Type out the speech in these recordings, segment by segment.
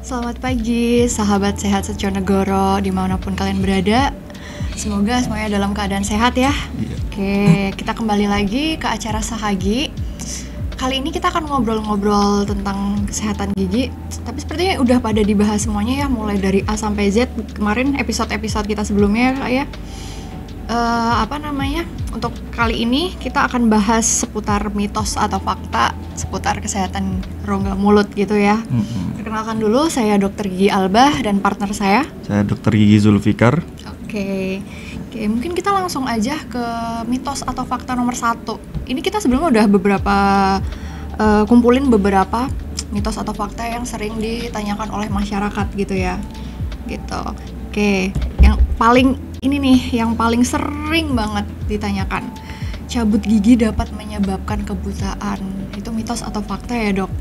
Selamat pagi, sahabat sehat seconegoro dimanapun kalian berada. Semoga semuanya dalam keadaan sehat ya. Oke, kita kembali lagi ke acara Sahagi. Kali ini kita akan ngobrol-ngobrol tentang kesehatan gigi. Tapi sepertinya udah pada dibahas semuanya ya, mulai dari A sampai Z. Kemarin episode-episode kita sebelumnya ya. Untuk kali ini kita akan bahas seputar mitos atau fakta seputar kesehatan rongga mulut gitu ya. Perkenalkan dulu, saya Dr. Gigi Albah dan partner saya Dr. Gigi Zulfikar. Oke, mungkin kita langsung aja ke mitos atau fakta nomor 1. Ini kita sebelumnya udah kumpulin beberapa mitos atau fakta yang sering ditanyakan oleh masyarakat gitu ya. Gitu. Oke, yang paling sering banget ditanyakan. Cabut gigi dapat menyebabkan kebutaan. Itu mitos atau fakta ya, Dok?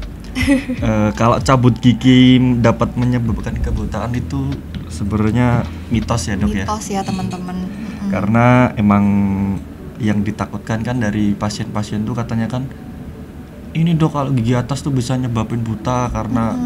Kalau cabut gigi dapat menyebabkan kebutaan itu sebenarnya mitos ya, Dok. Mitos ya, teman-teman. Karena emang yang ditakutkan kan dari pasien-pasien tuh katanya kan, ini Dok, kalau gigi atas tuh bisa nyebabin buta karena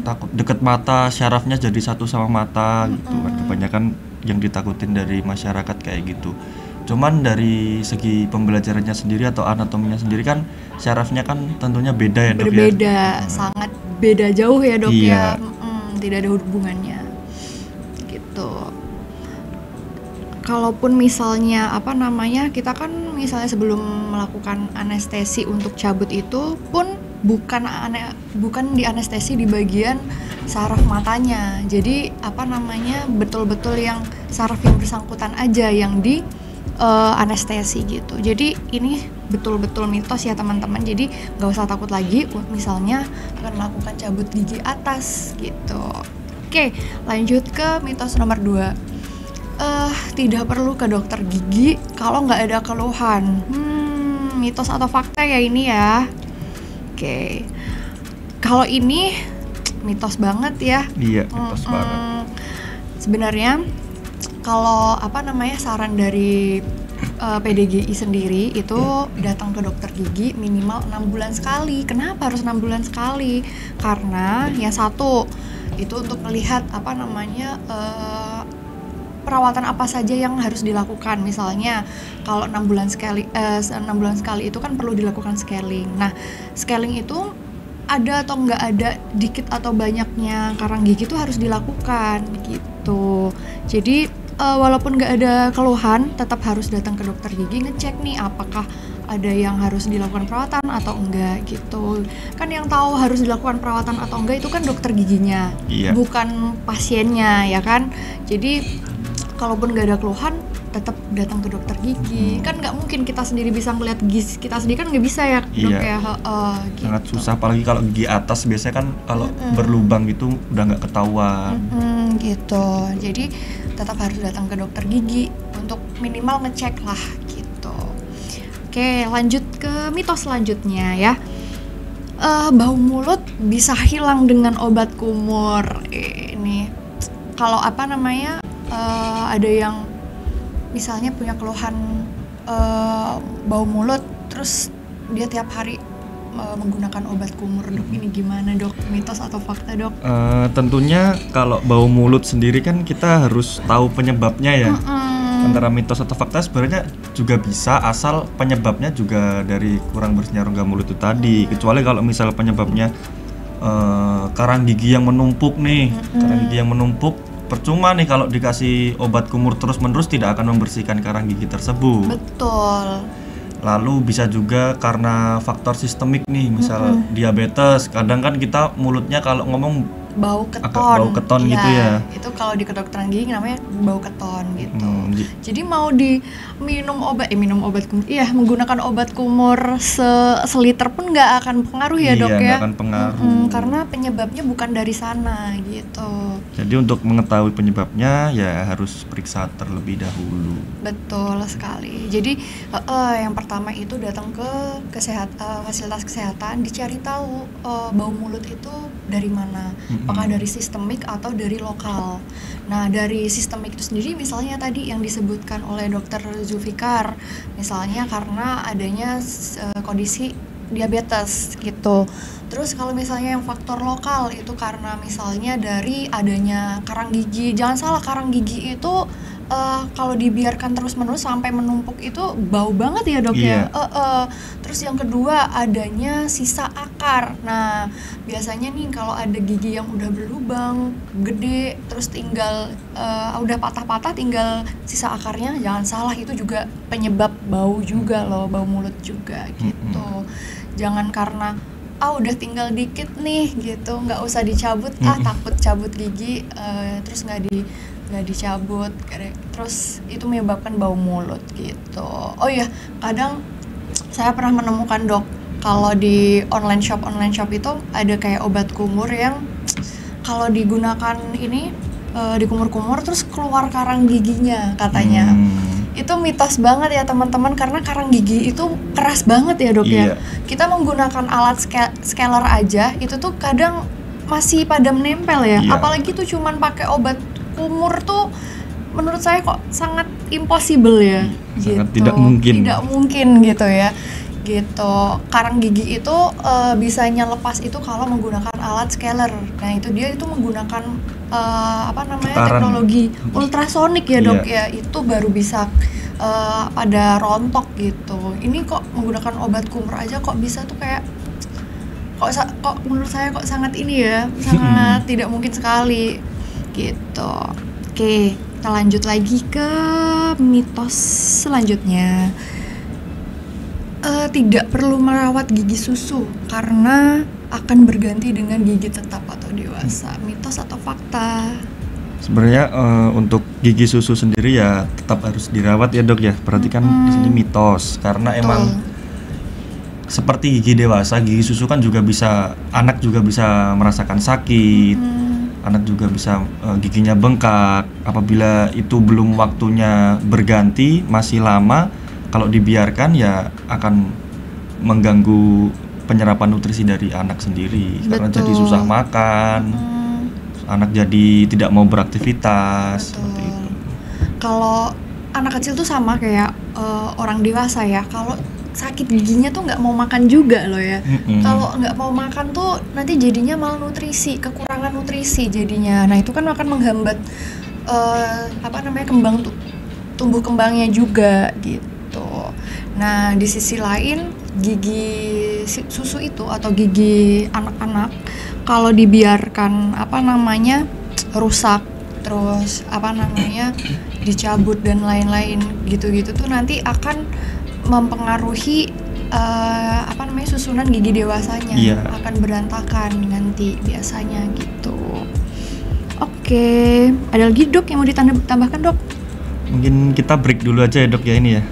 takut deket mata, syarafnya jadi satu sama mata gitu kan. Kebanyakan yang ditakutin dari masyarakat kayak gitu. Cuman dari segi pembelajarannya sendiri atau anatominya sendiri kan syarafnya kan tentunya beda ya, Dok. Berbeda, sangat beda jauh ya, Dok. Iya. Ya. Tidak ada hubungannya. Gitu. Kalaupun misalnya kita kan misalnya sebelum melakukan anestesi untuk cabut itu pun bukan di anestesi di bagian saraf matanya. Jadi betul-betul yang saraf yang bersangkutan aja yang di anestesi gitu. Jadi ini betul-betul mitos ya, teman-teman. Jadi nggak usah takut lagi misalnya akan melakukan cabut gigi atas gitu. Oke, lanjut ke mitos nomor 2. Tidak perlu ke dokter gigi kalau nggak ada keluhan. Mitos atau fakta ya ini ya. Oke, kalau ini mitos banget ya. Iya, mitos banget. Sebenarnya kalau saran dari PDGI sendiri itu datang ke dokter gigi minimal 6 bulan sekali. Kenapa harus 6 bulan sekali? Karena yang satu itu untuk melihat perawatan apa saja yang harus dilakukan. Misalnya kalau 6 bulan sekali itu kan perlu dilakukan scaling. Nah, scaling itu ada atau nggak ada, dikit atau banyaknya karang gigi itu harus dilakukan gitu. Jadi walaupun nggak ada keluhan, tetap harus datang ke dokter gigi ngecek nih apakah ada yang harus dilakukan perawatan atau enggak gitu. Kan yang tahu harus dilakukan perawatan atau enggak itu kan dokter giginya, bukan pasiennya ya kan. Jadi kalaupun nggak ada keluhan, tetap datang ke dokter gigi. Kan nggak mungkin kita sendiri bisa ngeliat gigi kita sendiri, kan nggak bisa ya, Dok ya. Gitu. Sangat susah, apalagi kalau gigi atas biasanya kan kalau berlubang gitu udah nggak ketahuan. Gitu. Jadi tetap harus datang ke dokter gigi untuk minimal ngecek lah gitu. Oke, lanjut ke mitos selanjutnya ya. Bau mulut bisa hilang dengan obat kumur. Ini kalau ada yang misalnya punya keluhan bau mulut, terus dia tiap hari menggunakan obat kumur, Dok. Ini gimana, Dok? Mitos atau fakta, Dok? Tentunya kalau bau mulut sendiri kan kita harus tahu penyebabnya ya. Antara mitos atau fakta sebenarnya juga bisa, asal penyebabnya juga dari kurang bersihnya rongga mulut itu tadi. Kecuali kalau misal penyebabnya karang gigi yang menumpuk nih, karang gigi yang menumpuk, percuma nih kalau dikasih obat kumur terus-menerus, tidak akan membersihkan karang gigi tersebut. Betul. Lalu bisa juga karena faktor sistemik nih, misal diabetes. Kadang kan kita mulutnya kalau ngomong bau keton. Agak bau keton gitu ya. Itu kalau di kedokteran gigi namanya bau keton gitu. Jadi mau menggunakan obat kumur seliter pun nggak akan pengaruh ya, Dok ya. Iya, nggak akan pengaruh. Karena penyebabnya bukan dari sana gitu. Jadi untuk mengetahui penyebabnya ya harus periksa terlebih dahulu. Betul sekali. Jadi yang pertama itu datang ke fasilitas kesehatan, dicari tahu bau mulut itu dari mana. apakah dari sistemik atau dari lokal. Nah, dari sistemik itu sendiri misalnya tadi yang disebutkan oleh Dokter Zulfikar, misalnya karena adanya kondisi diabetes gitu. Terus kalau misalnya yang faktor lokal itu karena misalnya dari adanya karang gigi. Jangan salah, karang gigi itu kalau dibiarkan terus-menerus sampai menumpuk itu bau banget ya dok ya. Terus yang kedua adanya sisa akar. Nah biasanya nih kalau ada gigi yang udah berlubang gede terus tinggal udah patah-patah tinggal sisa akarnya, jangan salah itu juga penyebab bau juga loh, bau mulut juga gitu. Jangan karena udah tinggal dikit nih gitu, nggak usah dicabut, takut cabut gigi terus nggak dicabut, terus itu menyebabkan bau mulut gitu. Oh iya, kadang saya pernah menemukan dok, kalau di online shop itu ada kayak obat kumur yang kalau digunakan ini dikumur-kumur terus keluar karang giginya katanya. Itu mitos banget ya teman-teman, karena karang gigi itu keras banget ya dok ya. Kita menggunakan alat scaler aja itu tuh kadang masih pada menempel ya. Apalagi tuh cuman pakai obat kumur tuh menurut saya kok sangat impossible ya. Sangat gitu. tidak mungkin gitu ya. Gitu. Karang gigi itu bisanya lepas itu kalau menggunakan alat scaler. Nah, itu dia itu menggunakan teknologi ultrasonik ya, Dok ya. Itu baru bisa pada rontok gitu. Ini kok menggunakan obat kumur aja kok bisa tuh kayak kok menurut saya kok sangat ini ya, sangat tidak mungkin sekali gitu. Oke, kita lanjut lagi ke mitos selanjutnya. Tidak perlu merawat gigi susu karena akan berganti dengan gigi tetap atau dewasa. Mitos atau fakta? Sebenarnya untuk gigi susu sendiri ya tetap harus dirawat ya dok ya. Berarti kan di sini mitos karena emang seperti gigi dewasa, gigi susu kan juga bisa, anak juga bisa merasakan sakit, anak juga bisa giginya bengkak. Apabila itu belum waktunya berganti, masih lama, kalau dibiarkan ya akan mengganggu penyerapan nutrisi dari anak sendiri. Karena jadi susah makan, anak jadi tidak mau beraktivitas. Seperti itu. Kalau anak kecil tuh sama kayak orang dewasa ya, kalau sakit giginya tuh nggak mau makan juga loh ya. Kalau nggak mau makan tuh nanti jadinya malnutrisi, kekurangan nutrisi jadinya. Nah itu kan akan menghambat tumbuh kembangnya juga gitu. Nah di sisi lain gigi susu itu atau gigi anak-anak kalau dibiarkan rusak, terus dicabut dan lain-lain gitu-gitu tuh nanti akan mempengaruhi susunan gigi dewasanya. Akan berantakan nanti biasanya gitu. Oke, ada lagi dok yang mau ditambahkan dok? Mungkin kita break dulu aja ya dok ya ini ya.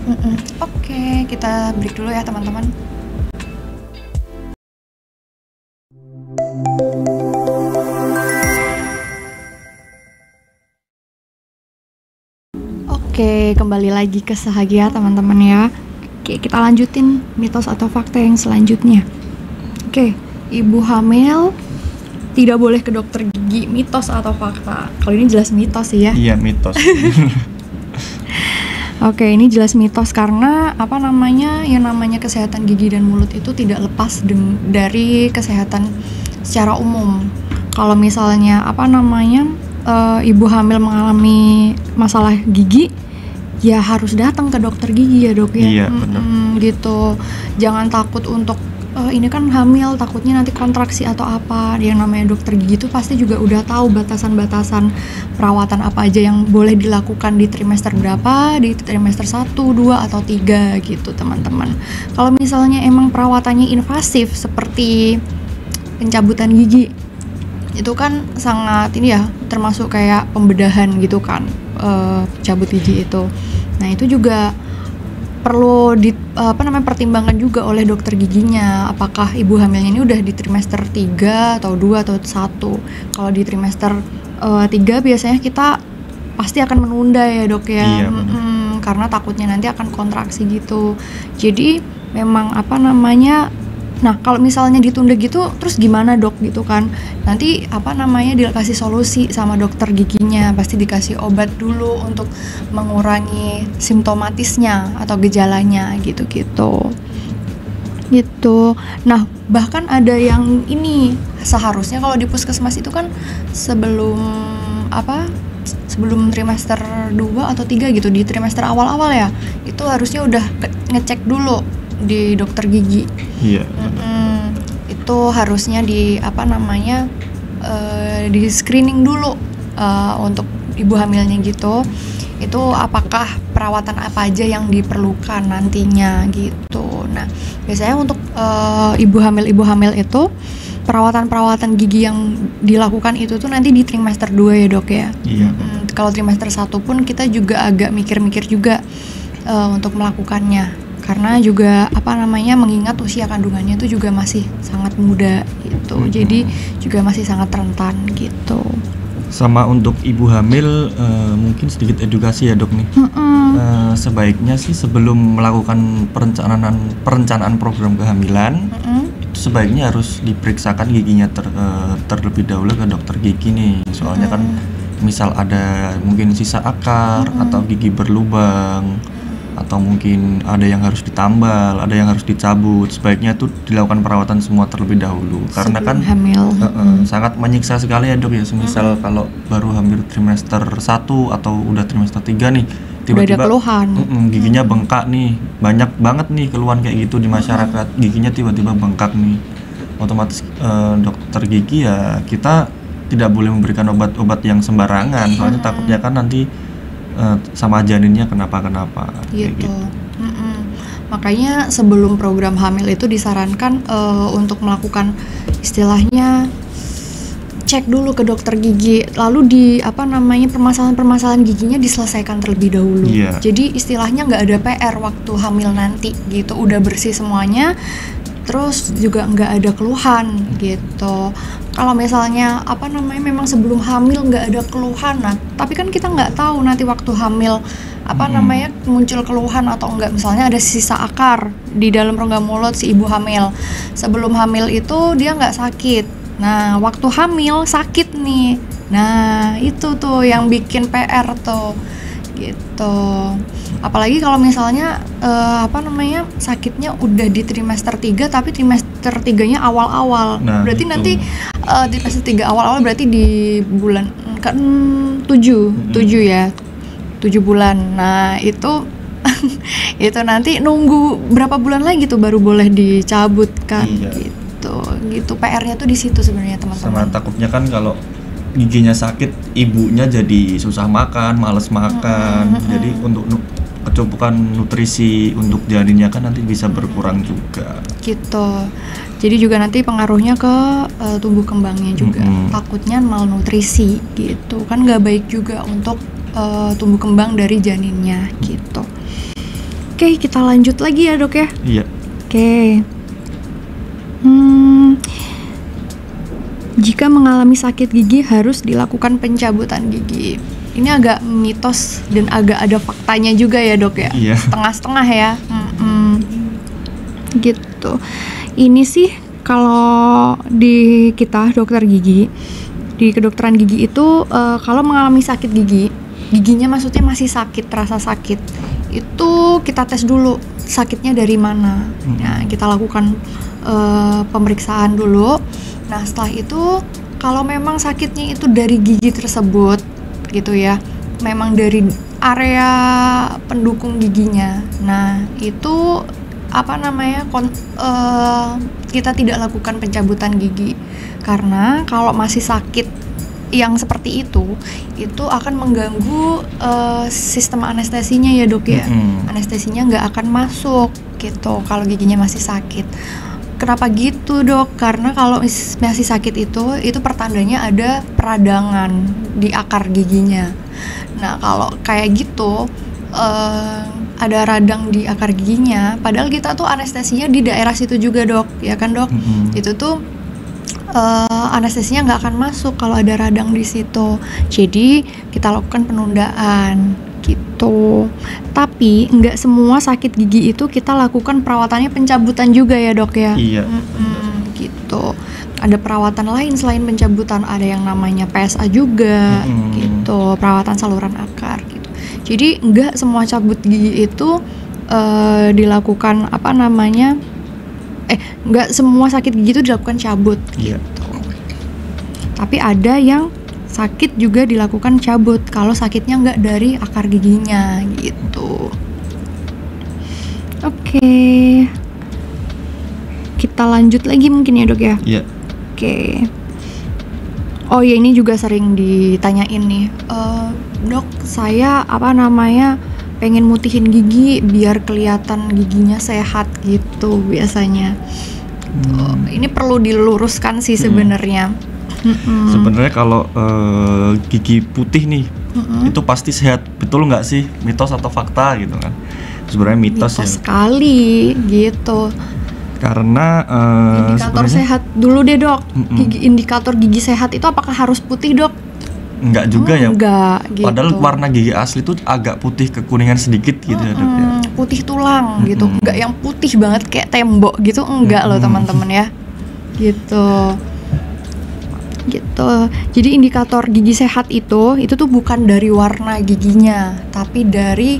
Oke, kita break dulu ya teman-teman. Oke, kembali lagi ke Sahagia teman-teman ya. Oke, kita lanjutin mitos atau fakta yang selanjutnya. Oke, ibu hamil tidak boleh ke dokter gigi, mitos atau fakta? Kalau ini jelas mitos sih ya. Iya, mitos. Oke, ini jelas mitos karena yang namanya kesehatan gigi dan mulut itu tidak lepas dari kesehatan secara umum. Kalau misalnya ibu hamil mengalami masalah gigi, ya harus datang ke dokter gigi ya dok ya. Iya, benar. Gitu. Jangan takut untuk ini kan hamil, takutnya nanti kontraksi atau apa. Yang namanya dokter gigi itu pasti juga udah tahu batasan-batasan perawatan apa aja yang boleh dilakukan di trimester berapa, di trimester 1, 2, atau 3 gitu teman-teman. Kalau misalnya emang perawatannya invasif seperti pencabutan gigi, itu kan sangat termasuk kayak pembedahan gitu kan, cabut gigi itu. Nah itu juga perlu pertimbangkan juga oleh dokter giginya, apakah ibu hamilnya ini udah di trimester 3 atau 2 atau 1. Kalau di trimester 3 biasanya kita pasti akan menunda ya dok ya. Iya, karena takutnya nanti akan kontraksi gitu. Jadi memang Nah kalau misalnya ditunda gitu terus gimana dok gitu kan, nanti dikasih solusi sama dokter giginya, pasti dikasih obat dulu untuk mengurangi simptomatisnya atau gejalanya gitu. Nah bahkan ada yang ini, seharusnya kalau di puskesmas itu kan sebelum trimester 2 atau 3 gitu, di trimester awal-awal ya, itu harusnya udah ngecek dulu di dokter gigi. Iya. Itu harusnya di di screening dulu untuk ibu hamilnya gitu. Itu apakah perawatan apa aja yang diperlukan nantinya gitu. Nah, biasanya untuk ibu hamil itu perawatan gigi yang dilakukan itu tuh nanti di trimester 2 ya dok ya. Iya. Kalau trimester 1 pun kita juga agak mikir-mikir juga untuk melakukannya. Karena juga mengingat usia kandungannya itu juga masih sangat muda gitu. Jadi juga masih sangat rentan gitu. Sama untuk ibu hamil mungkin sedikit edukasi ya dok nih. Sebaiknya sih sebelum melakukan perencanaan program kehamilan, itu sebaiknya harus diperiksakan giginya terlebih dahulu ke dokter gigi nih. Soalnya kan misal ada mungkin sisa akar atau gigi berlubang, atau mungkin ada yang harus ditambal, ada yang harus dicabut, sebaiknya itu dilakukan perawatan semua terlebih dahulu. Karena kan sangat menyiksa sekali ya dok ya. Semisal kalau baru hampir trimester 1 atau udah trimester 3 nih, tiba-tiba giginya bengkak nih, banyak banget nih keluhan kayak gitu di masyarakat, giginya tiba-tiba bengkak nih, otomatis dokter gigi ya kita tidak boleh memberikan obat-obat yang sembarangan, soalnya takutnya kan nanti sama janinnya kenapa-kenapa gitu. Makanya sebelum program hamil itu disarankan untuk melakukan istilahnya cek dulu ke dokter gigi, lalu permasalahan giginya diselesaikan terlebih dahulu. Jadi istilahnya nggak ada PR waktu hamil nanti gitu, udah bersih semuanya, terus juga nggak ada keluhan gitu. Kalau misalnya memang sebelum hamil nggak ada keluhan, nah tapi kan kita nggak tahu nanti waktu hamil muncul keluhan atau enggak. Misalnya ada sisa akar di dalam rongga mulut si ibu hamil, sebelum hamil itu dia nggak sakit, nah waktu hamil sakit nih, nah itu tuh yang bikin PR tuh gitu. Apalagi kalau misalnya sakitnya udah di trimester 3 tapi trimester 3-nya awal-awal. Nah, berarti itu. Nanti trimester 3 awal-awal berarti di bulan kan 7 ya. 7 bulan. Nah, itu itu nanti nunggu berapa bulan lagi tuh baru boleh dicabut kan gitu. PR-nya tuh di situ sebenarnya teman-teman. Sama takutnya kan kalau giginya sakit, ibunya jadi susah makan, males makan. Jadi untuk kecukupan nutrisi untuk janinnya kan nanti bisa berkurang juga. Gitu. Jadi juga nanti pengaruhnya ke tumbuh kembangnya juga. Takutnya malnutrisi gitu. Kan nggak baik juga untuk tumbuh kembang dari janinnya gitu. Oke, kita lanjut lagi ya dok ya. Iya. Oke. Jika mengalami sakit gigi harus dilakukan pencabutan gigi. Ini agak mitos dan agak ada faktanya juga ya dok ya. Iya. Setengah-setengah ya. Gitu. Ini sih kalau di kita dokter gigi, di kedokteran gigi itu kalau mengalami sakit giginya maksudnya masih sakit, terasa sakit, itu kita tes dulu sakitnya dari mana. Nah, kita lakukan pemeriksaan dulu. Nah, setelah itu kalau memang sakitnya itu dari gigi tersebut gitu ya, memang dari area pendukung giginya. Nah, itu kita tidak lakukan pencabutan gigi. Karena kalau masih sakit yang seperti itu akan mengganggu sistem anestesinya ya dok ya. Anestesinya nggak akan masuk gitu kalau giginya masih sakit. Kenapa gitu dok? Karena kalau masih sakit itu pertandanya ada peradangan di akar giginya. Nah kalau kayak gitu ada radang di akar giginya, padahal kita tuh anestesinya di daerah situ juga dok, ya kan dok? Itu tuh anestesinya nggak akan masuk kalau ada radang di situ. Jadi kita lakukan penundaan gitu. Tapi nggak semua sakit gigi itu kita lakukan perawatannya pencabutan juga ya dok ya. Iya. Gitu. Ada perawatan lain selain pencabutan, ada yang namanya PSA juga gitu, perawatan saluran akar gitu. Jadi nggak semua cabut gigi itu dilakukan nggak semua sakit gigi itu dilakukan cabut gitu. Tapi ada yang sakit juga dilakukan cabut kalau sakitnya nggak dari akar giginya gitu. Oke. Kita lanjut lagi mungkin ya dok ya. Iya. Oke. Oh ya, ini juga sering ditanyain nih. Dok, saya pengen mutihin gigi biar kelihatan giginya sehat gitu biasanya. Ini perlu diluruskan sih sebenarnya. Sebenarnya kalau gigi putih nih itu pasti sehat, betul nggak sih? Mitos atau fakta gitu kan? Sebenarnya mitos ya. Sekali gitu. Karena indikator sehat dulu deh dok. Indikator gigi sehat itu apakah harus putih dok? Enggak juga ya. Enggak gitu. Padahal warna gigi asli itu agak putih kekuningan sedikit gitu ya dok ya. Putih tulang gitu. Enggak yang putih banget kayak tembok gitu, enggak loh teman-teman ya. Gitu. Jadi indikator gigi sehat itu tuh bukan dari warna giginya, tapi dari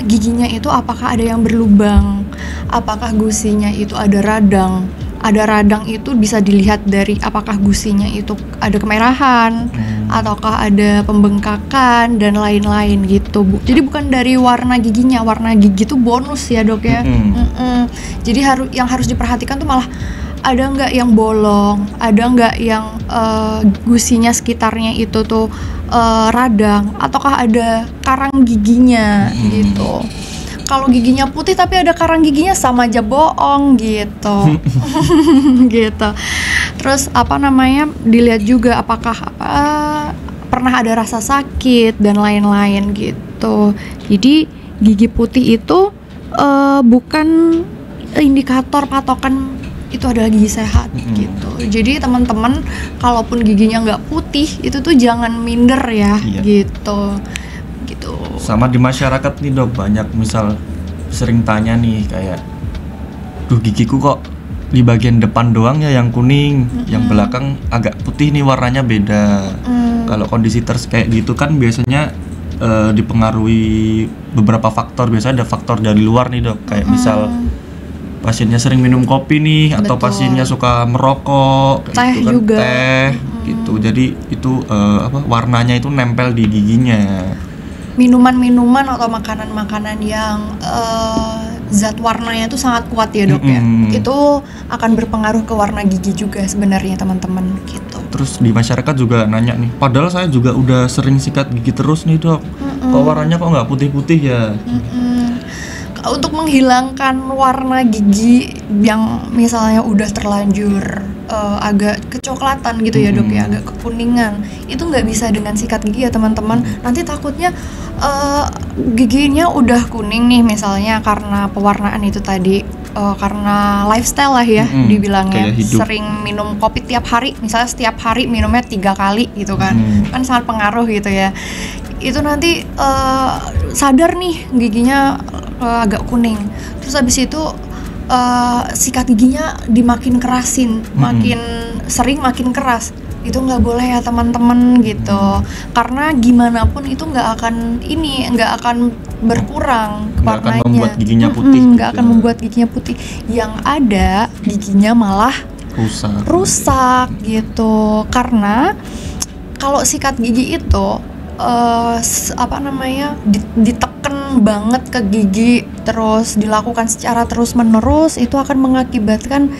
giginya itu apakah ada yang berlubang, apakah gusinya itu ada radang. Ada radang itu bisa dilihat dari apakah gusinya itu ada kemerahan, ataukah ada pembengkakan dan lain-lain gitu. Jadi bukan dari warna giginya, warna gigi itu bonus ya dok ya. Jadi yang harus diperhatikan tuh malah ada nggak yang bolong, ada nggak yang gusinya sekitarnya itu tuh radang, ataukah ada karang giginya gitu. Kalau giginya putih tapi ada karang giginya sama aja bohong gitu. Gitu. Terus dilihat juga apakah pernah ada rasa sakit dan lain-lain gitu. Jadi gigi putih itu bukan indikator patokan itu adalah gigi sehat gitu. Jadi teman-teman kalaupun giginya nggak putih itu tuh jangan minder ya. Gitu. Sama di masyarakat nih dok, banyak misal sering tanya nih kayak, duh gigiku kok di bagian depan doang ya yang kuning, yang belakang agak putih nih warnanya beda. Kalau kondisi kayak gitu kan biasanya dipengaruhi beberapa faktor. Biasanya ada faktor dari luar nih dok, kayak misal pasiennya sering minum kopi nih. Betul. Atau pasiennya suka merokok, teh gitu kan, juga gitu. Jadi itu warnanya itu nempel di giginya. Minuman-minuman atau makanan-makanan yang zat warnanya itu sangat kuat ya dok ya. Itu akan berpengaruh ke warna gigi juga sebenarnya teman-teman gitu. Terus di masyarakat juga nanya nih, padahal saya juga udah sering sikat gigi terus nih dok, kok warnanya kok nggak putih-putih ya? Untuk menghilangkan warna gigi yang misalnya udah terlanjur agak kecoklatan gitu ya dok ya, agak kekuningan, itu nggak bisa dengan sikat gigi ya teman-teman. Nanti takutnya giginya udah kuning nih misalnya karena pewarnaan itu tadi, karena lifestyle lah ya dibilangnya, sering minum kopi tiap hari, misalnya setiap hari minumnya 3 kali gitu kan, kan sangat pengaruh gitu ya. Itu nanti sadar nih giginya agak kuning, terus habis itu sikat giginya dimakin kerasin, makin sering makin keras. Itu nggak boleh ya teman-teman gitu, karena gimana pun itu nggak akan berkurang warnanya, akan membuat giginya putih, nggak akan membuat giginya putih, yang ada giginya malah rusak gitu. Karena kalau sikat gigi itu ditekan banget ke gigi, terus dilakukan secara terus menerus, itu akan mengakibatkan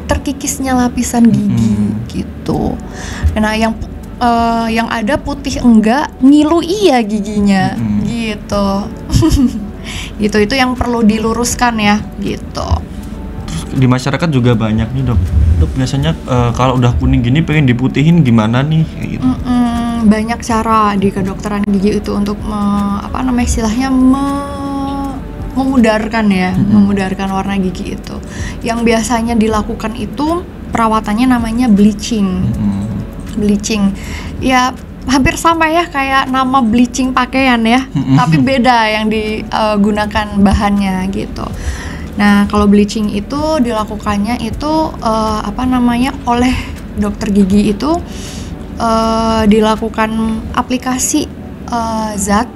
terkikisnya lapisan gigi gitu. Nah yang ada putih enggak, ngilu iya giginya gitu. Gitu, itu yang perlu diluruskan ya gitu. Terus di masyarakat juga banyak nih dok biasanya kalau udah kuning gini pengen diputihin gimana nih kayak gitu. Banyak cara di kedokteran gigi itu untuk istilahnya memudarkan ya, memudarkan warna gigi itu. Yang biasanya dilakukan itu perawatannya namanya bleaching. Bleaching ya, hampir sama ya kayak nama bleaching pakaian ya, tapi beda yang digunakan bahannya gitu. Nah, kalau bleaching itu dilakukannya itu oleh dokter gigi itu dilakukan aplikasi zat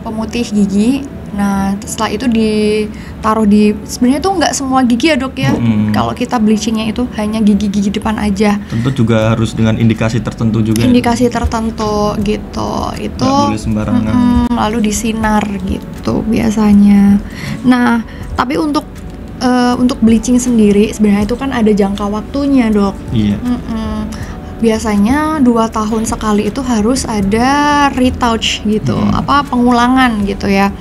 pemutih gigi. Nah, setelah itu ditaruh sebenarnya itu nggak semua gigi ya dok ya. Kalau kita bleachingnya itu hanya gigi-gigi depan aja. Tentu juga harus dengan indikasi tertentu juga. Indikasi tertentu gitu. Itu nggak boleh sembarangan. Lalu disinar gitu biasanya. Nah, tapi untuk bleaching sendiri sebenarnya itu kan ada jangka waktunya dok. Iya. Biasanya 2 tahun sekali itu harus ada retouch gitu, pengulangan gitu ya.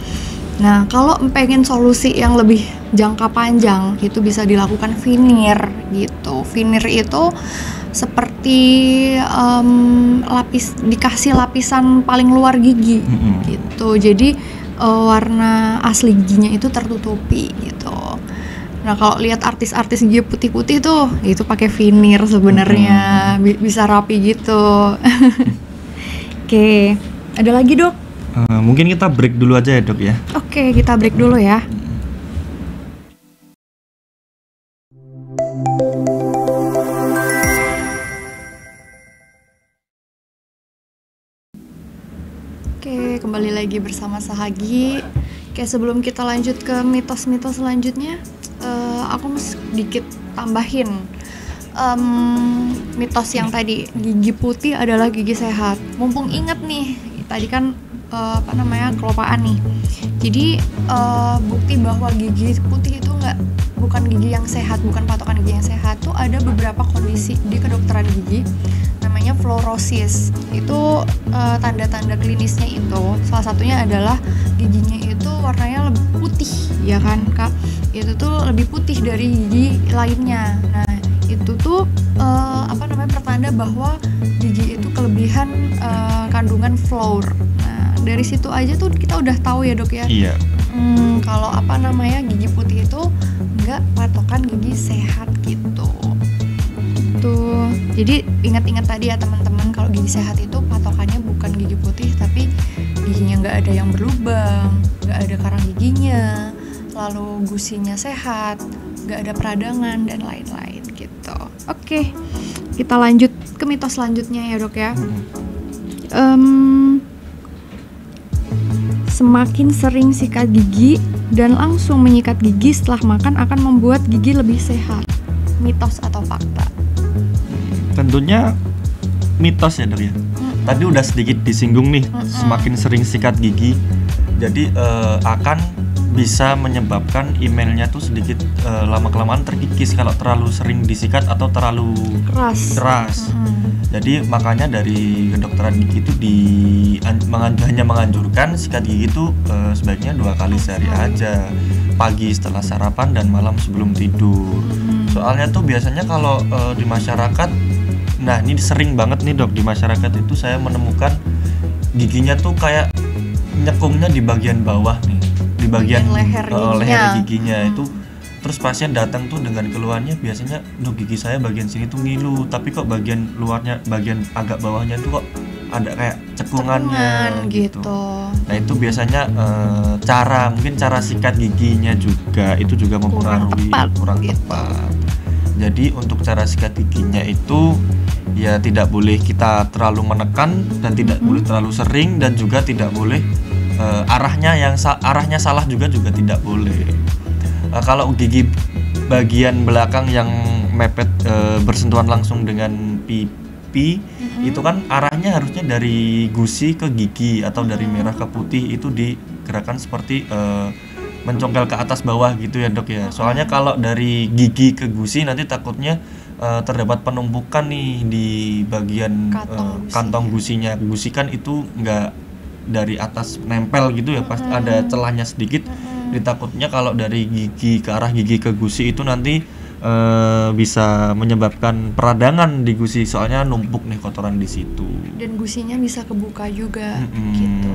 Nah, kalau pengen solusi yang lebih jangka panjang itu bisa dilakukan veneer gitu. Veneer itu seperti dikasih lapisan paling luar gigi gitu. Jadi warna asli giginya itu tertutupi gitu. Nah, kalau lihat artis-artis gigi putih-putih tuh, itu pakai veneer sebenarnya, bisa rapi gitu. Oke, ada lagi dok? Mungkin kita break dulu aja ya dok ya. Oke, kita break dulu ya. Oke, kembali lagi bersama Sahagi. Oke, sebelum kita lanjut ke mitos-mitos selanjutnya, aku mau sedikit tambahin mitos yang tadi, gigi putih adalah gigi sehat. Mumpung inget nih, tadi kan kelopaan nih. Jadi bukti bahwa gigi putih itu bukan gigi yang sehat, bukan patokan gigi yang sehat. Tuh ada beberapa kondisi di kedokteran gigi, namanya fluorosis. Itu tanda-tanda klinisnya itu salah satunya adalah giginya itu warnanya lebih putih, ya kan kak? Itu tuh lebih putih dari gigi lainnya. Nah, itu tuh pertanda bahwa gigi itu kelebihan kandungan fluor. Nah, dari situ aja tuh kita udah tahu ya dok ya. Iya. Kalau gigi putih itu nggak patokan gigi sehat gitu. Tuh. Jadi ingat-ingat tadi ya teman-teman, kalau gigi sehat itu patokannya bukan gigi putih, tapi giginya nggak ada yang berlubang, nggak ada karang giginya, lalu gusinya sehat, nggak ada peradangan dan lain-lain gitu. Oke, kita lanjut ke mitos selanjutnya ya dok ya. Semakin sering sikat gigi dan langsung menyikat gigi setelah makan akan membuat gigi lebih sehat. Mitos atau fakta? Tentunya mitos ya dok ya. Tadi udah sedikit disinggung nih, semakin sering sikat gigi, jadi akan bisa menyebabkan emailnya tuh sedikit lama-kelamaan terkikis kalau terlalu sering disikat atau terlalu keras. Jadi makanya dari kedokteran gigi itu hanya menganjurkan sikat gigi itu sebaiknya 2 kali sehari aja, pagi setelah sarapan dan malam sebelum tidur. Soalnya tuh biasanya kalau di masyarakat, nah ini sering banget nih dok, di masyarakat itu saya menemukan giginya tuh kayak nyekungnya di bagian bawah nih, di bagian leher giginya itu. Terus pasien datang tuh dengan keluhannya biasanya, dok gigi saya bagian sini tuh ngilu, tapi kok bagian luarnya, bagian agak bawahnya tuh kok ada kayak cekungannya gitu. Nah itu biasanya mungkin cara sikat giginya juga itu juga mempengaruhi, kurang tepat. Jadi untuk cara sikat giginya itu ya tidak boleh kita terlalu menekan dan tidak boleh terlalu sering, dan juga tidak boleh arahnya salah juga tidak boleh. Kalau gigi bagian belakang yang mepet bersentuhan langsung dengan pipi, itu kan arahnya harusnya dari gusi ke gigi atau dari merah ke putih, itu digerakkan seperti mencongkel ke atas bawah gitu ya dok ya. Soalnya kalau dari gigi ke gusi nanti takutnya terdapat penumpukan nih di bagian kantong gusinya. Gusi kan itu nggak dari atas nempel gitu ya, pasti ada celahnya sedikit. Ditakutnya kalau dari gigi ke arah gigi ke gusi itu nanti bisa menyebabkan peradangan di gusi, soalnya numpuk nih kotoran di situ. Dan gusinya bisa kebuka juga gitu.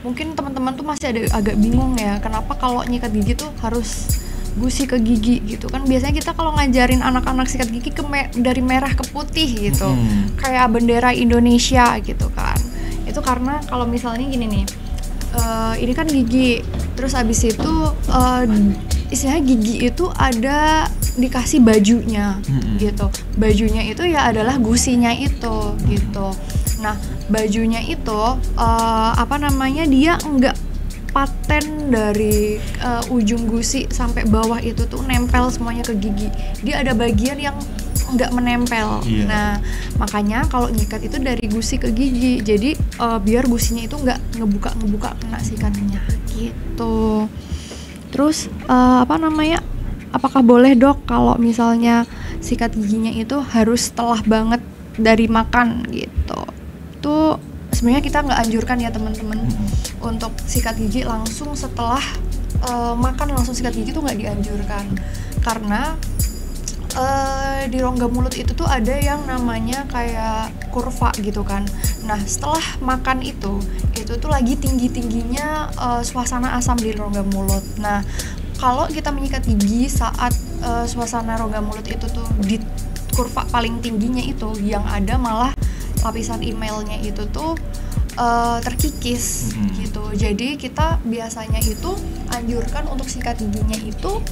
Mungkin teman-teman tuh masih agak bingung ya, kenapa kalau nyikat gigi tuh harus gusi ke gigi gitu kan. Biasanya kita kalau ngajarin anak-anak sikat gigi dari merah ke putih gitu, kayak bendera Indonesia gitu kan. Itu karena kalau misalnya gini nih, ini kan gigi, terus abis itu istilahnya gigi itu ada dikasih bajunya gitu. Bajunya itu ya adalah gusinya itu gitu. Nah bajunya itu dia enggak paten dari ujung gusi sampai bawah itu tuh nempel semuanya ke gigi. Dia ada bagian yang nggak menempel. Nah makanya kalau nyikat itu dari gusi ke gigi, jadi biar gusinya itu nggak ngebuka kena sikatnya gitu. Terus apakah boleh dok kalau misalnya sikat giginya itu harus setelah banget dari makan gitu? Itu sebenarnya kita nggak anjurkan ya teman-teman untuk sikat gigi langsung setelah makan, langsung sikat gigi tuh nggak dianjurkan, karena di rongga mulut itu tuh ada yang namanya kayak kurva gitu kan. Nah setelah makan itu tuh lagi tingginya suasana asam di rongga mulut. Nah kalau kita menyikat gigi saat suasana rongga mulut itu tuh di kurva paling tingginya itu, yang ada malah lapisan emailnya itu tuh terkikis gitu. Jadi kita biasanya itu anjurkan untuk sikat giginya itu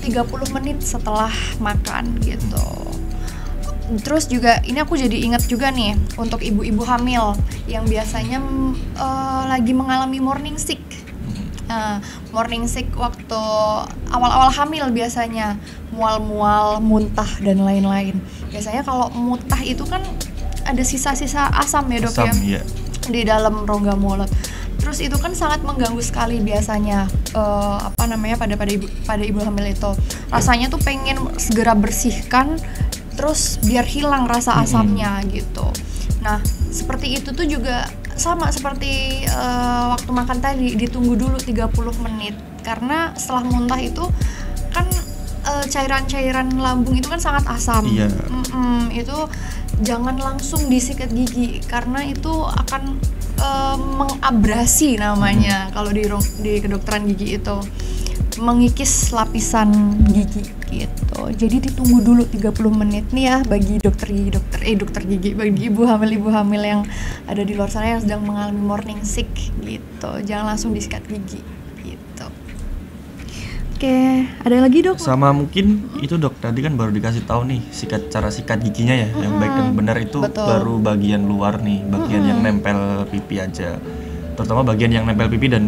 30 menit setelah makan gitu. Terus juga ini aku jadi ingat juga nih untuk ibu-ibu hamil yang biasanya lagi mengalami morning sick. Morning sick waktu awal-awal hamil biasanya mual-mual, muntah dan lain-lain. Biasanya kalau muntah itu kan ada sisa-sisa asam ya dok, ya di dalam rongga mulut. Terus itu kan sangat mengganggu sekali biasanya pada ibu hamil itu. Rasanya tuh pengen segera bersihkan terus biar hilang rasa asamnya gitu. Nah, seperti itu tuh juga sama seperti waktu makan tadi, ditunggu dulu 30 menit. Karena setelah muntah itu kan cairan-cairan lambung itu kan sangat asam. Itu jangan langsung disikat gigi karena itu akan mengabrasi namanya kalau di kedokteran gigi itu, mengikis lapisan gigi gitu. Jadi ditunggu dulu 30 menit nih ya bagi bagi ibu hamil yang ada di luar sana yang sedang mengalami morning sick gitu. Jangan langsung disikat gigi gitu. Oke, ada lagi dok? Sama mungkin itu dok, tadi kan baru dikasih tahu nih cara sikat giginya ya, yang baik dan benar itu. Betul. Baru bagian luar nih, bagian yang nempel pipi aja, terutama bagian yang nempel pipi dan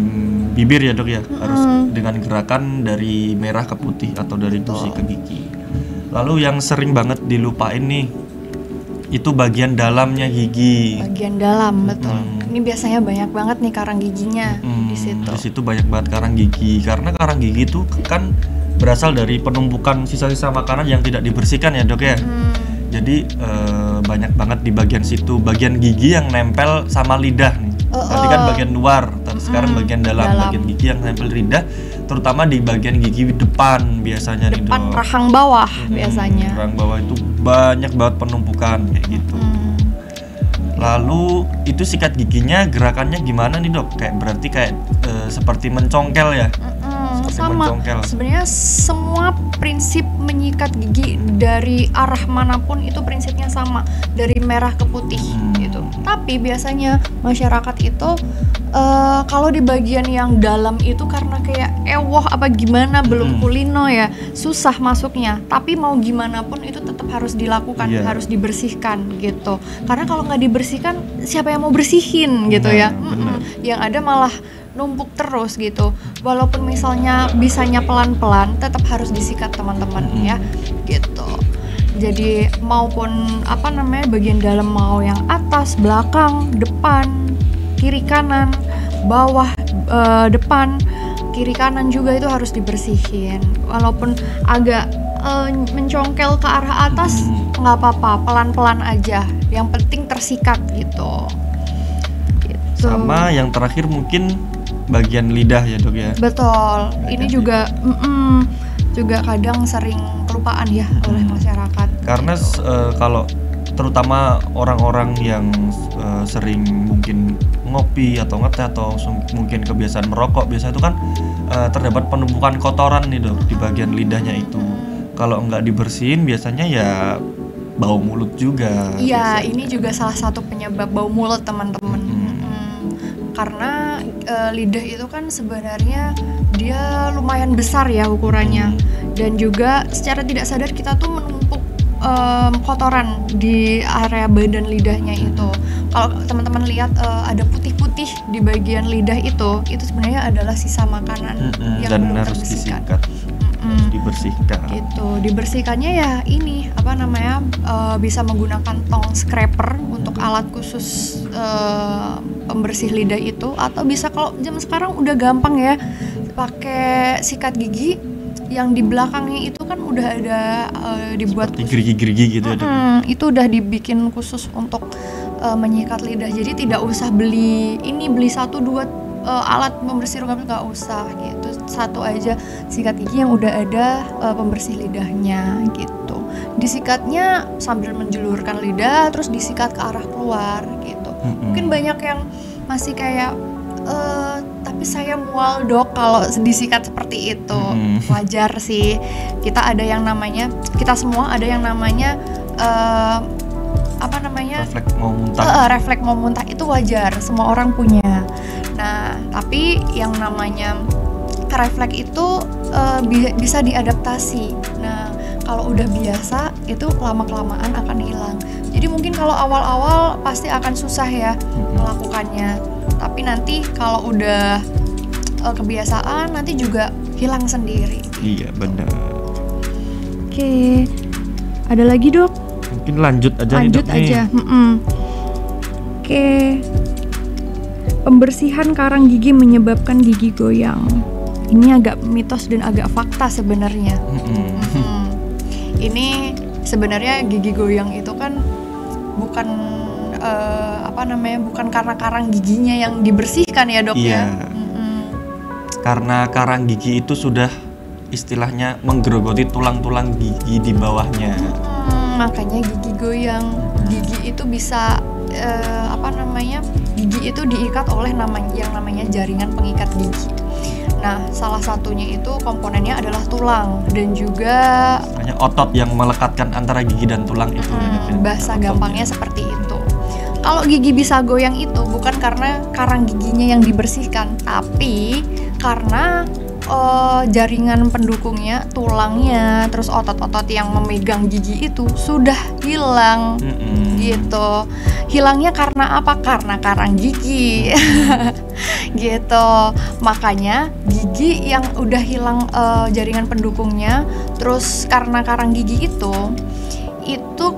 bibir ya dok ya, harus dengan gerakan dari merah ke putih atau dari gusi ke gigi. Lalu yang sering banget dilupain nih, itu bagian dalamnya gigi. Bagian dalam, betul. Ini biasanya banyak banget nih karang giginya di situ. Di situ banyak banget karang gigi, karena karang gigi itu kan berasal dari penumpukan sisa-sisa makanan yang tidak dibersihkan ya dok ya. Jadi banyak banget di bagian situ, bagian gigi yang nempel sama lidah nih. Tadi kan bagian luar, sekarang bagian dalam, bagian gigi yang nempel lidah, terutama di bagian gigi depan biasanya nih dok. Depan rahang bawah biasanya. Rahang bawah itu banyak banget penumpukan kayak gitu. Lalu itu sikat giginya gerakannya gimana nih dok? Berarti seperti mencongkel ya? Sama. Sebenarnya semua prinsip menyikat gigi dari arah manapun itu prinsipnya sama, dari merah ke putih gitu. Tapi biasanya masyarakat itu kalau di bagian yang dalam itu karena kayak apa gimana belum kulino ya, susah masuknya. Tapi mau gimana pun itu tetap harus dilakukan, harus dibersihkan gitu. Karena kalau nggak dibersihkan siapa yang mau bersihin gitu ya? Yang ada malah numpuk terus gitu. Walaupun misalnya bisanya pelan-pelan, tetap harus disikat teman-teman ya gitu. Jadi maupun bagian dalam, mau yang atas, belakang, depan, kiri kanan, bawah, depan, kiri kanan juga itu harus dibersihin. Walaupun agak mencongkel ke arah atas, nggak apa-apa, pelan-pelan aja. Yang penting tersikat gitu. Sama yang terakhir mungkin bagian lidah ya dok ya. Betul. Ini juga kadang sering kelupaan ya oleh masyarakat. Karena kalau terutama orang-orang yang sering mungkin ngopi atau ngeteh atau mungkin kebiasaan merokok, biasanya itu kan terdapat penumpukan kotoran nih dok di bagian lidahnya itu. Kalau nggak dibersihin biasanya ya bau mulut juga. Iya, ini juga salah satu penyebab bau mulut teman-teman. Karena lidah itu kan sebenarnya dia lumayan besar ya ukurannya, dan juga secara tidak sadar kita tuh menumpuk kotoran di area badan lidahnya itu. Kalau teman-teman lihat ada putih-putih di bagian lidah itu sebenarnya adalah sisa makanan yang dan belum harus terbersihkan. Dibersihkan. Gitu. Dibersihkannya ya ini apa namanya bisa menggunakan tong scraper untuk alat khusus pembersih lidah itu, atau bisa kalau zaman sekarang udah gampang ya pakai sikat gigi yang di belakangnya itu kan udah ada dibuat seperti gerigi-gerigi gitu ya dok. Itu udah dibikin khusus untuk menyikat lidah, jadi tidak usah beli 1-2 alat pembersih rongga mulut, nggak usah gitu, satu aja sikat gigi yang udah ada pembersih lidahnya gitu. Disikatnya sambil menjulurkan lidah terus disikat ke arah keluar gitu. Mungkin banyak yang masih kayak tapi saya mual dok kalau disikat seperti itu. Wajar sih, kita semua ada yang namanya refleks mau muntah itu wajar, semua orang punya. Nah, tapi yang namanya refleks itu bisa diadaptasi. Nah, kalau udah biasa itu lama-kelamaan akan hilang. Jadi mungkin kalau awal-awal pasti akan susah ya melakukannya. Tapi nanti kalau udah kebiasaan nanti juga hilang sendiri. Iya, benar. Oke. Ada lagi, Dok? Mungkin lanjut aja nih, Dok. Oke. Pembersihan karang gigi menyebabkan gigi goyang. Ini agak mitos dan agak fakta sebenarnya. Ini sebenarnya gigi goyang itu kan bukan bukan karena karang giginya yang dibersihkan ya dok ya. Karena karang gigi itu sudah istilahnya menggerogoti tulang-tulang gigi di bawahnya. Makanya gigi goyang. Gigi itu bisa gigi itu diikat oleh yang namanya jaringan pengikat gigi. Nah, salah satunya itu komponennya adalah tulang dan juga otot yang melekatkan antara gigi dan tulang itu. Bahasa gampangnya seperti itu. Kalau gigi bisa goyang itu bukan karena karang giginya yang dibersihkan, tapi karena jaringan pendukungnya, tulangnya, terus otot-otot yang memegang gigi itu sudah hilang gitu. Hilangnya karena apa? Karena karang gigi gitu. Makanya gigi yang udah hilang jaringan pendukungnya, terus karena karang gigi itu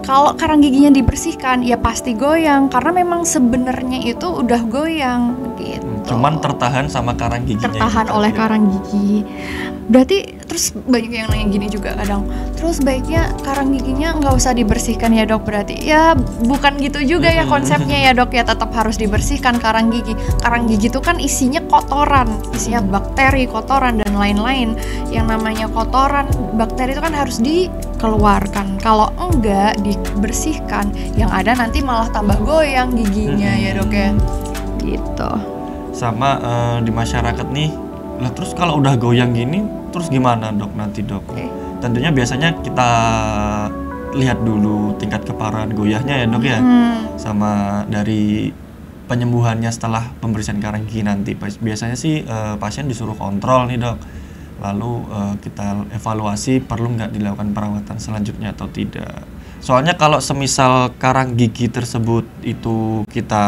kalau karang giginya dibersihkan ya pasti goyang, karena memang sebenarnya itu udah goyang gitu. Cuman tertahan sama karang giginya. Tertahan oleh karang gigi. Berarti terus banyak yang nanya gini juga kadang, terus baiknya karang giginya nggak usah dibersihkan ya dok? Berarti ya bukan gitu juga ya konsepnya ya dok ya, tetap harus dibersihkan karang gigi. Karang gigi itu kan isinya kotoran, isinya bakteri, kotoran dan lain-lain. Yang namanya kotoran, bakteri itu kan harus dikeluarkan. Kalau enggak dibersihkan, yang ada nanti malah tambah goyang giginya ya dok ya. Gitu. Sama di masyarakat nih, lah terus kalau udah goyang gini terus gimana dok nanti dok? Tentunya biasanya kita lihat dulu tingkat keparahan goyahnya ya dok ya, sama dari penyembuhannya setelah pembersihan karang gigi nanti. Biasanya sih pasien disuruh kontrol nih dok, lalu kita evaluasi perlu nggak dilakukan perawatan selanjutnya atau tidak. Soalnya kalau semisal karang gigi tersebut itu kita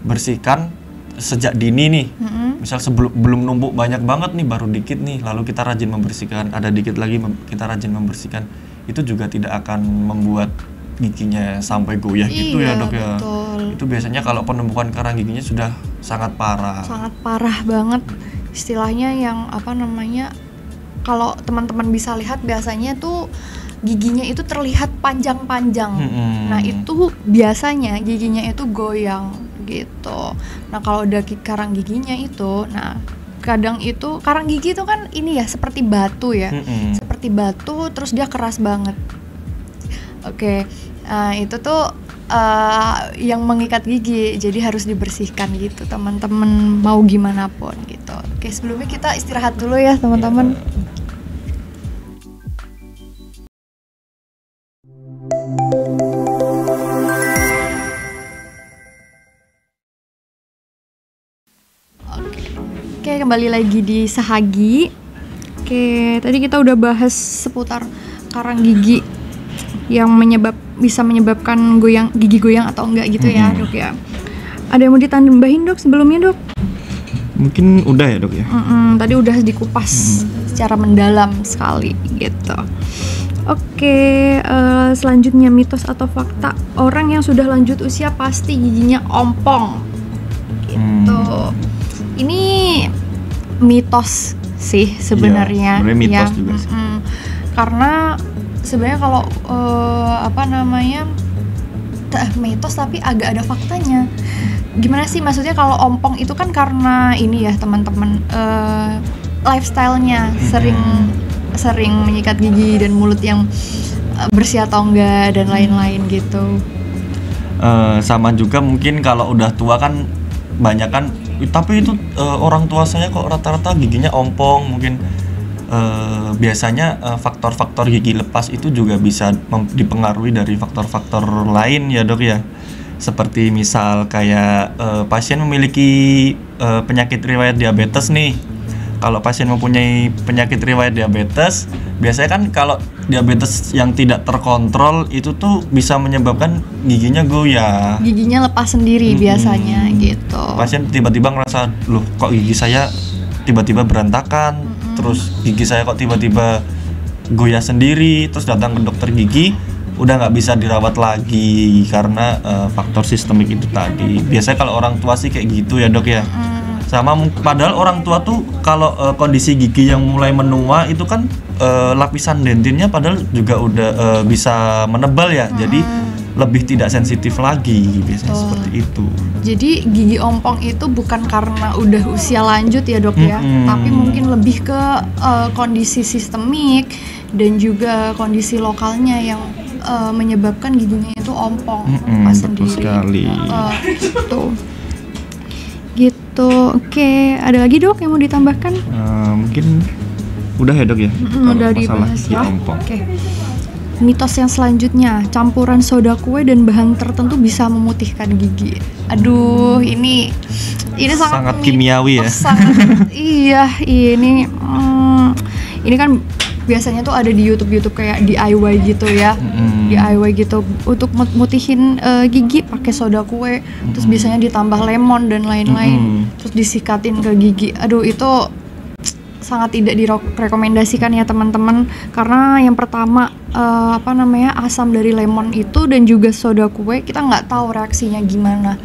bersihkan sejak dini nih, misal belum numpuk banyak banget nih, baru dikit nih, lalu kita rajin membersihkan, ada dikit lagi kita rajin membersihkan, itu juga tidak akan membuat giginya sampai goyah gitu ya dok ya. Betul. Itu biasanya kalau penumpukan karang giginya sudah sangat parah. Sangat parah banget, istilahnya yang kalau teman-teman bisa lihat biasanya tuh giginya itu terlihat panjang-panjang. Nah itu biasanya giginya itu goyang gitu. Nah kalau udah karang giginya itu, nah kadang itu karang gigi itu kan ini ya seperti batu ya, seperti batu terus dia keras banget. Oke, nah itu tuh yang mengikat gigi, jadi harus dibersihkan gitu teman-teman, mau gimana pun gitu. Oke, sebelumnya kita istirahat dulu ya teman-teman. Oke, kembali lagi di Sahagi. Oke, tadi kita udah bahas seputar karang gigi yang bisa menyebabkan gigi goyang atau enggak gitu ya dok ya. Ada yang mau ditambahin dok sebelumnya dok? Mungkin udah ya dok ya. Tadi udah dikupas secara mendalam sekali gitu. Oke, selanjutnya mitos atau fakta, orang yang sudah lanjut usia pasti giginya ompong gitu. Ini mitos sih sebenarnya. Sebenarnya mitos juga sih. Karena sebenarnya kalau mitos tapi agak ada faktanya. Gimana sih maksudnya, kalau ompong itu kan karena ini ya teman-teman, lifestyle-nya sering menyikat gigi dan mulut yang bersih atau enggak dan lain-lain gitu. Sama juga mungkin kalau udah tua kan banyak kan, tapi itu orang tua saya kok rata-rata giginya ompong. Mungkin biasanya faktor-faktor gigi lepas itu juga bisa dipengaruhi dari faktor-faktor lain ya dok ya. Seperti misal kayak pasien memiliki penyakit riwayat diabetes nih. Kalau pasien mempunyai penyakit riwayat diabetes, biasanya kan kalau diabetes yang tidak terkontrol itu tuh bisa menyebabkan giginya goyah. Giginya lepas sendiri biasanya gitu. Pasien tiba-tiba ngerasa, loh kok gigi saya tiba-tiba berantakan, terus gigi saya kok tiba-tiba goyah sendiri, terus datang ke dokter gigi, udah nggak bisa dirawat lagi karena faktor sistemik itu tadi. Biasanya kalau orang tua sih kayak gitu ya dok ya. Sama padahal orang tua tuh kalau kondisi gigi yang mulai menua itu kan lapisan dentinnya padahal juga udah bisa menebal ya. Jadi lebih tidak sensitif lagi biasanya seperti itu. Jadi gigi ompong itu bukan karena udah usia lanjut ya dok ya, tapi mungkin lebih ke kondisi sistemik dan juga kondisi lokalnya yang menyebabkan giginya itu ompong pas sendiri. Sekali. Gitu. Oke, ada lagi dok yang mau ditambahkan? Mungkin udah ya dok ya. Udah dibahas ya. Oke. Mitos yang selanjutnya, campuran soda kue dan bahan tertentu bisa memutihkan gigi. Aduh, ini sangat kimiawi ya. Iya, ini kan biasanya tuh ada di YouTube kayak DIY gitu ya. DIY gitu untuk mutihin gigi pakai soda kue, terus biasanya ditambah lemon dan lain-lain, terus disikatin ke gigi. Aduh, itu sangat tidak direkomendasikan ya teman-teman, karena yang pertama asam dari lemon itu dan juga soda kue kita nggak tahu reaksinya gimana.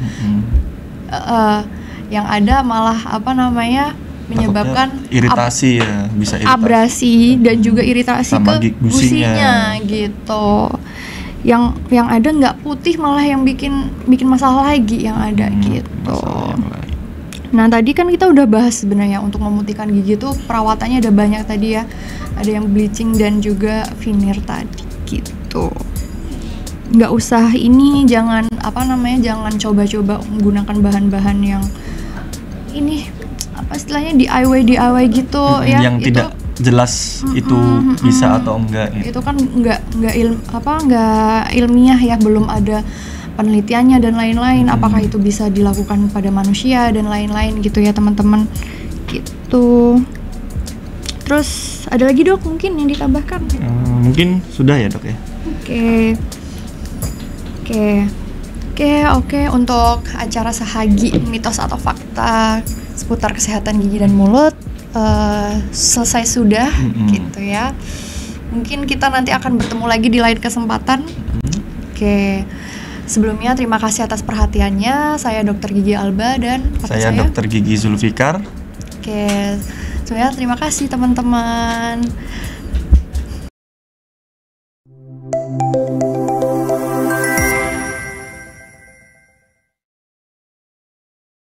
Yang ada malah menyebabkan iritasi ya, bisa iritasi. Abrasi dan juga iritasi sama ke gusinya gitu. Yang ada nggak putih malah yang bikin masalah lagi yang ada gitu. Nah tadi kan kita udah bahas sebenarnya untuk memutihkan gigi tuh perawatannya ada banyak tadi ya. Ada yang bleaching dan juga veneer tadi gitu. Nggak usah jangan coba-coba menggunakan bahan-bahan yang ini istilahnya DIY gitu ya. Yang itu, tidak jelas itu bisa atau enggak gitu. Itu kan nggak ilmiah ya, belum ada penelitiannya dan lain-lain, apakah itu bisa dilakukan pada manusia dan lain-lain gitu ya teman-teman gitu. Terus ada lagi dok mungkin yang ditambahkan? Mungkin sudah ya dok ya. Oke, untuk acara Sahagi mitos atau fakta seputar kesehatan gigi dan mulut selesai sudah gitu ya. Mungkin kita nanti akan bertemu lagi di lain kesempatan. Oke. Sebelumnya terima kasih atas perhatiannya. Saya Dr. Gigi Alba dan saya Dr. Gigi Zulfikar. Oke. Terima kasih teman-teman.